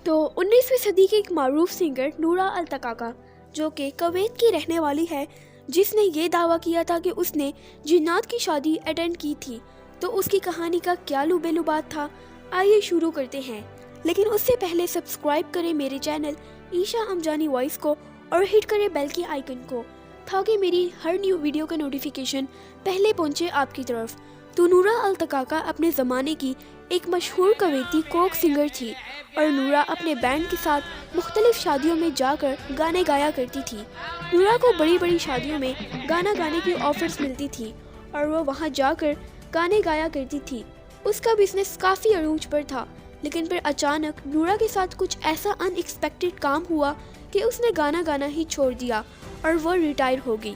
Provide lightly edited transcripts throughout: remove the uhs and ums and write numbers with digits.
تو 19ویں صدی کی ایک معروف سنگر نورا التکاکا جو کہ کویت کی رہنے والی ہے، جس نے یہ دعویٰ کیا تھا کہ اس نے جنات کی شادی اٹینڈ کی تھی، تو اس کی کہانی کا کیا لبے لبات تھا، آئیے شروع کرتے ہیں۔ لیکن اس سے پہلے سبسکرائب کریں میرے چینل عیشا امجانی وائس کو اور ہٹ کریں بیل کی آئیکن کو تاکہ میری ہر نیو ویڈیو کا نوٹیفیکیشن پہلے پہنچے آپ کی طرف۔ تو نورا التکاکا اپنے زمانے کی ایک مشہور کویتی کوک سنگر تھی اور نورا اپنے بینڈ کے ساتھ مختلف شادیوں میں جا کر گانے گایا کرتی تھی۔ نورا کو بڑی بڑی شادیوں میں گانا گانے کی آفرز ملتی تھی اور وہ وہاں جا کر گانے گایا کرتی تھی۔ اس کا بزنس کافی عروج پر تھا، لیکن پھر اچانک نورا کے ساتھ کچھ ایسا ان ایکسپیکٹڈ کام ہوا کہ اس نے گانا گانا ہی چھوڑ دیا اور وہ ریٹائر ہو گئی۔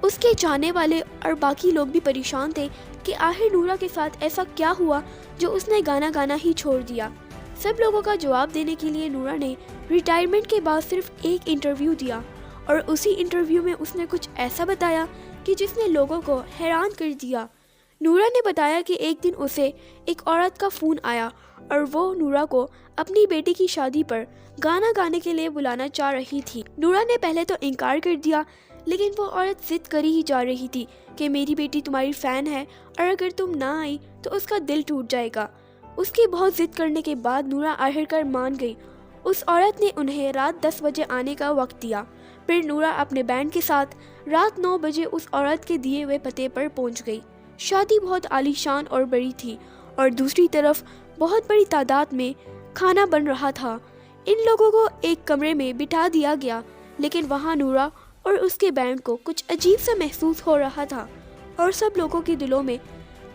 اس کے چاہنے والے اور باقی لوگ بھی پریشان تھے کہ آخر نورا کے ساتھ ایسا کیا ہوا جو اس نے گانا گانا ہی چھوڑ دیا۔ سب لوگوں کا جواب دینے کے لیے نورا نے ریٹائرمنٹ کے بعد صرف ایک انٹرویو دیا اور اسی انٹرویو میں اس نے کچھ ایسا بتایا کہ جس نے لوگوں کو حیران کر دیا۔ نورا نے بتایا کہ ایک دن اسے ایک عورت کا فون آیا اور وہ نورا کو اپنی بیٹی کی شادی پر گانا گانے کے لیے بلانا چاہ رہی تھی۔ نورا نے پہلے تو انکار کر دیا، لیکن وہ عورت ضد کری ہی جا رہی تھی کہ میری بیٹی تمہاری فین ہے اور اگر تم نہ آئی تو اس کا دل ٹوٹ جائے گا۔ اس کی بہت ضد کرنے کے بعد نورا آخر کار مان گئی۔ اس عورت نے انہیں رات 10 بجے آنے کا وقت دیا۔ پھر نورا اپنے بینڈ کے ساتھ رات 9 بجے اس عورت کے دیے ہوئے پتے پر پہنچ گئی۔ شادی بہت عالی شان اور بڑی تھی اور دوسری طرف بہت بڑی تعداد میں کھانا بن رہا تھا۔ ان لوگوں کو ایک کمرے میں بٹھا دیا گیا، لیکن وہاں نورا اور اس کے بینڈ کو کچھ عجیب سا محسوس ہو رہا تھا اور سب لوگوں کے دلوں میں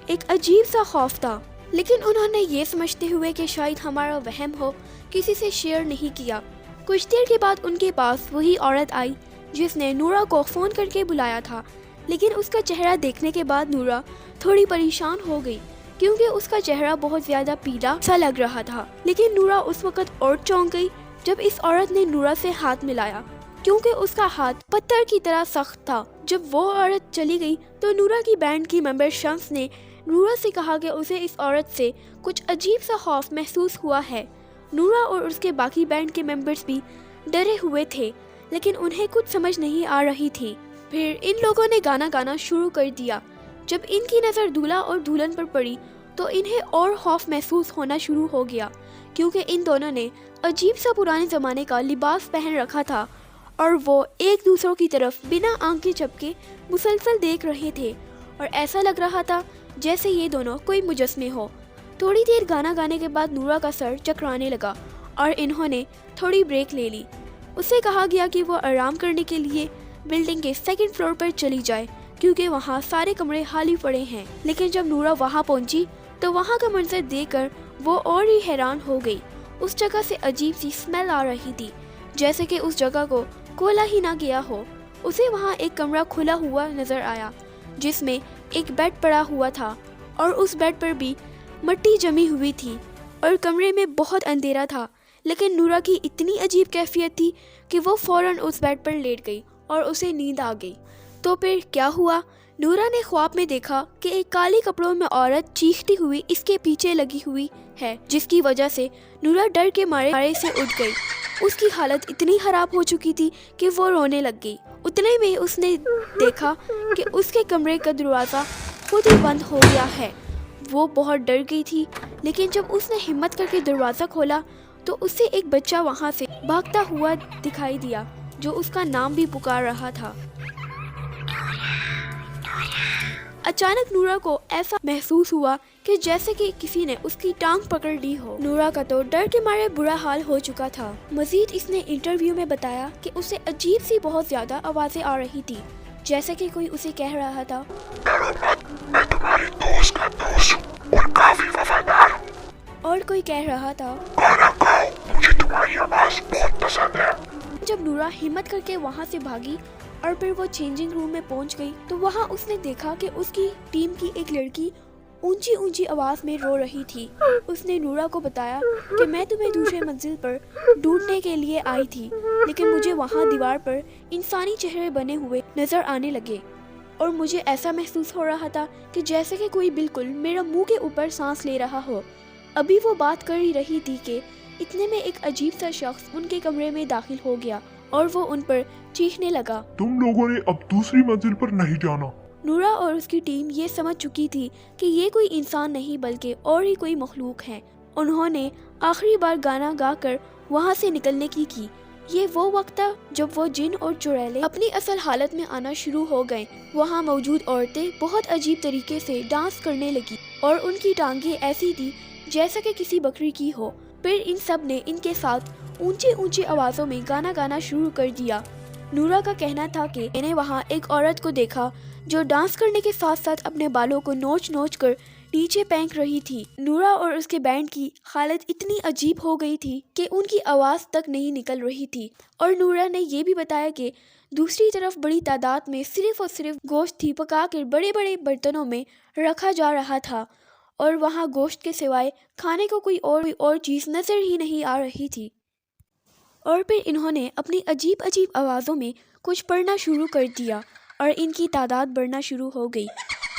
ایک عجیب سا خوف تھا، لیکن انہوں نے یہ سمجھتے ہوئے کہ شاید ہمارا وہم ہو کسی سے شیئر نہیں کیا۔ کچھ دیر کے بعد ان کے پاس وہی عورت آئی جس نے نورا کو فون کر کے بلایا تھا، لیکن اس کا چہرہ دیکھنے کے بعد نورا تھوڑی پریشان ہو گئی کیونکہ اس کا چہرہ بہت زیادہ پیلا سا لگ رہا تھا۔ لیکن نورا اس وقت اور چونک گئی جب اس عورت نے نورا سے ہاتھ ملایا، کیونکہ اس کا ہاتھ پتھر کی طرح سخت تھا۔ جب وہ عورت چلی گئی تو نورا کی بینڈ کی ممبر شمس نے نورا سے کہا کہ اسے اس عورت سے کچھ عجیب سا خوف محسوس ہوا ہے۔ نورا اور اس کے باقی بینڈ کے ممبرز بھی ڈرے ہوئے تھے، لیکن انہیں کچھ سمجھ نہیں آ رہی تھی۔ پھر ان لوگوں نے گانا گانا شروع کر دیا۔ جب ان کی نظر دولہا اور دلہن پر پڑی تو انہیں اور خوف محسوس ہونا شروع ہو گیا، کیونکہ ان دونوں نے عجیب سا پرانے زمانے کا لباس پہن رکھا تھا اور وہ ایک دوسروں کی طرف بنا آنکھیں جھپکے مسلسل دیکھ رہے تھے اور ایسا لگ رہا تھا جیسے یہ دونوں کوئی مجسمے ہو۔ تھوڑی دیر گانا گانے کے بعد نورا کا سر چکرانے لگا اور انہوں نے تھوڑی بریک لے لی۔ اسے کہا گیا کہ وہ آرام کرنے کے لیے بلڈنگ کے 2nd فلور پر چلی جائے کیونکہ وہاں سارے کمرے خالی پڑے ہیں۔ لیکن جب نورا وہاں پہنچی تو وہاں کا منظر دیکھ کر وہ اور ہی حیران ہو گئی۔ اس جگہ سے عجیب سی اسمیل آ رہی تھی، جیسے کہ اس جگہ کو کھولا ہی نہ گیا ہو۔ اسے وہاں ایک کمرہ کھلا ہوا نظر آیا جس میں ایک بیڈ پڑا ہوا تھا اور اس بیڈ پر بھی مٹی جمی ہوئی تھی اور کمرے میں بہت اندھیرا تھا۔ لیکن نورا کی اتنی عجیب کیفیت تھی کہ وہ فوراً اس بیڈ پر لیٹ گئی اور اسے نیند آ گئی۔ تو پھر کیا ہوا؟ نورا نے خواب میں دیکھا کہ ایک کالے کپڑوں میں عورت چیختی ہوئی اس کے پیچھے لگی ہوئی ہے، جس کی وجہ سے نورا ڈر کے مارے سے اٹھ گئی۔ اس کی حالت اتنی خراب ہو چکی تھی کہ وہ رونے لگ گئی۔ اتنے میں اس نے دیکھا کہ اس کے کمرے کا دروازہ خود ہی بند ہو گیا ہے۔ وہ بہت ڈر گئی تھی، لیکن جب اس نے ہمت کر کے دروازہ کھولا تو اسے ایک بچہ وہاں سے بھاگتا ہوا دکھائی دیا جو اس کا نام بھی پکار رہا تھا۔ اچانک نورا کو ایسا محسوس ہوا کہ جیسے کہ کسی نے اس کی ٹانگ پکڑ لی ہو۔ نورا کا تو ڈر کے مارے برا حال ہو چکا تھا۔ مزید اس نے انٹرویو میں بتایا کہ اسے عجیب سی بہت زیادہ آوازیں آ رہی تھی، جیسے کہ کوئی اسے کہہ رہا تھا میں تمہاری دوست کا دوست ہوں اور کافی وفادار ہوں، اور کوئی کہہ رہا تھا گانا گاؤ، مجھے تمہاری آواز بہت پسند ہے۔ جب نورا ہمت کر کے وہاں سے بھاگی اور پھر وہ چینجنگ روم میں پہنچ گئی تو وہاں اس نے دیکھا کہ اس کی ٹیم کی ایک لڑکی اونچی اونچی آواز میں رو رہی تھی۔ اس نے نورا کو بتایا کہ میں تمہیں دوسرے منزل پر ڈھونڈنے کے لیے آئی تھی، لیکن مجھے وہاں دیوار پر انسانی چہرے بنے ہوئے نظر آنے لگے اور مجھے ایسا محسوس ہو رہا تھا کہ جیسے کہ کوئی بالکل میرا منہ کے اوپر سانس لے رہا ہو۔ ابھی وہ بات کر ہی رہی تھی کہ اتنے میں ایک عجیب سا شخص ان کے کمرے میں داخل ہو گیا اور وہ ان پر چیخنے لگا۔ تم لوگوں نے اب دوسری منزل پر نہیں جانا۔ نورا اور اس کی ٹیم یہ سمجھ چکی تھی کہ یہ کوئی انسان نہیں بلکہ اور ہی کوئی مخلوق ہے۔ انہوں نے آخری بار گانا گا کر وہاں سے نکلنے کی۔ یہ وہ وقت تھا جب وہ جن اور چڑیلے اپنی اصل حالت میں آنا شروع ہو گئے۔ وہاں موجود عورتیں بہت عجیب طریقے سے ڈانس کرنے لگی اور ان کی ٹانگیں ایسی تھی جیسا کہ کسی بکری کی ہو۔ پھر ان سب نے ان کے ساتھ اونچی اونچی آوازوں میں گانا گانا شروع کر دیا۔ نورا کا کہنا تھا کہ انہیں وہاں ایک عورت کو دیکھا جو ڈانس کرنے کے ساتھ ساتھ اپنے بالوں کو نوچ نوچ کر نیچے پھینک رہی تھی۔ نورا اور اس کے بینڈ کی حالت اتنی عجیب ہو گئی تھی کہ ان کی آواز تک نہیں نکل رہی تھی، اور نورا نے یہ بھی بتایا کہ دوسری طرف بڑی تعداد میں صرف اور صرف گوشت تھی پکا کر بڑے بڑے برتنوں میں رکھا جا رہا تھا، اور وہاں گوشت کے سوائے کھانے کو کوئی اور چیز نظر ہی نہیں آ رہی تھی۔ اور پھر انہوں نے اپنی عجیب عجیب آوازوں میں کچھ پڑھنا شروع کر دیا اور ان کی تعداد بڑھنا شروع ہو گئی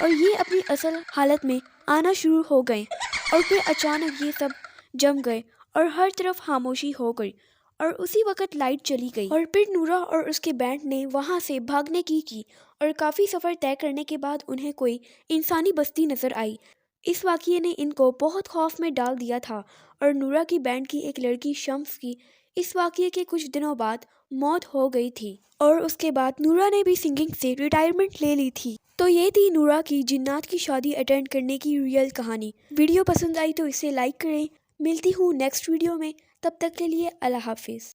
اور یہ اپنی اصل حالت میں آنا شروع ہو گئے، اور پھر اچانک یہ سب جم گئے اور ہر طرف خاموشی ہو گئی، اور اسی وقت لائٹ چلی گئی، اور پھر نورا اور اس کے بینڈ نے وہاں سے بھاگنے کی اور کافی سفر طے کرنے کے بعد انہیں کوئی انسانی بستی نظر آئی۔ اس واقعے نے ان کو بہت خوف میں ڈال دیا تھا، اور نورا کی بینڈ کی ایک لڑکی شمس کی اس واقعے کے کچھ دنوں بعد موت ہو گئی تھی، اور اس کے بعد نورا نے بھی سنگنگ سے ریٹائرمنٹ لے لی تھی۔ تو یہ تھی نورا کی جنات کی شادی اٹینڈ کرنے کی ریئل کہانی۔ ویڈیو پسند آئی تو اسے لائک کریں۔ ملتی ہوں نیکسٹ ویڈیو میں، تب تک کے لیے اللہ حافظ۔